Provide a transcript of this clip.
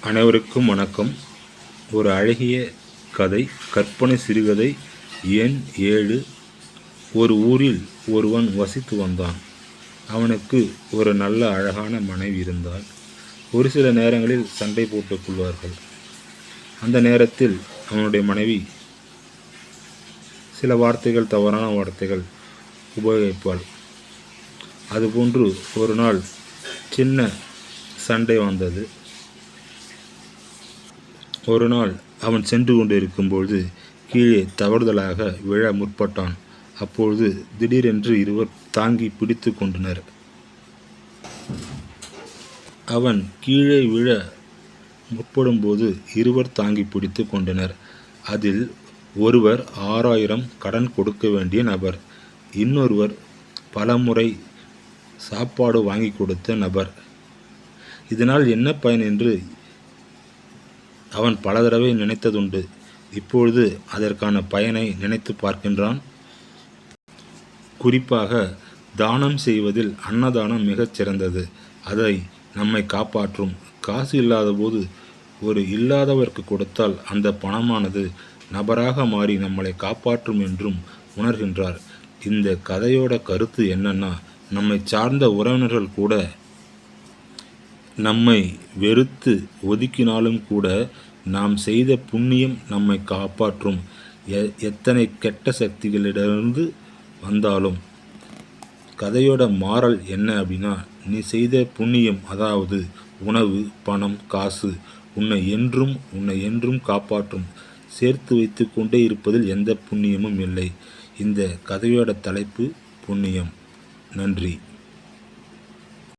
அனைவருக்கும் வணக்கம். ஒரு அழகிய கதை, கற்பனை சிறுகதை எண் 7. ஒரு ஊரில் ஒருவன் வசித்து வந்தான். அவனுக்கு ஒரு நல்ல அழகான மனைவி இருந்தாள். ஒரு சில நேரங்களில் சண்டை போட்டுக் கொள்வார்கள். அந்த நேரத்தில் அவனுடைய மனைவி சில வார்த்தைகள், தவறான வார்த்தைகள் உபயோகிப்பாள். அதுபோன்று ஒரு நாள் சின்ன சண்டை வந்தது. ஒரு நாள் அவன் சென்று கொண்டிருக்கும்போது கீழே தவறுதலாக விழ முற்பட்டான். அப்பொழுது திடீரென்று இருவர் தாங்கி பிடித்து கொண்டனர். அவன் கீழே விழ முற்படும்போது இருவர் தாங்கி பிடித்து கொண்டனர். அதில் ஒருவர் 6000 கடன் கொடுக்க வேண்டிய நபர், இன்னொருவர் பலமுறை சாப்பாடு வாங்கி கொடுத்த நபர். இதனால் என்ன பயன் என்று அவன் பல தடவை நினைத்ததுண்டு. இப்பொழுது அதற்கான பயனை நினைத்து பார்க்கின்றான். குறிப்பாக தானம் செய்வதில் அன்னதானம் மிகச் சிறந்தது. அதை நம்மை காப்பாற்றும். காசு இல்லாத போது ஒரு இல்லாதவருக்கு கொடுத்தால் அந்த பணமானது நபராக மாறி நம்மளை காப்பாற்றும் என்றும் உணர்கின்றார். இந்த கதையோட கருத்து என்னன்னா, நம்மை சார்ந்த உறவினர்கள் கூட நம்மை வெறுத்து ஒதுக்கினாலும் கூட நாம் செய்த புண்ணியம் நம்மை காப்பாற்றும். எத்தனை கெட்ட சக்திகளிடமிருந்து வந்தாலும். கதையோட மாறல் என்ன அப்படின்னா, நீ செய்த புண்ணியம், அதாவது உணவு, பணம், காசு உன்னை என்றும் காப்பாற்றும். சேர்த்து வைத்து கொண்டே இருப்பதில் எந்த புண்ணியமும் இல்லை. இந்த கதையோட தலைப்பு புண்ணியம். நன்றி.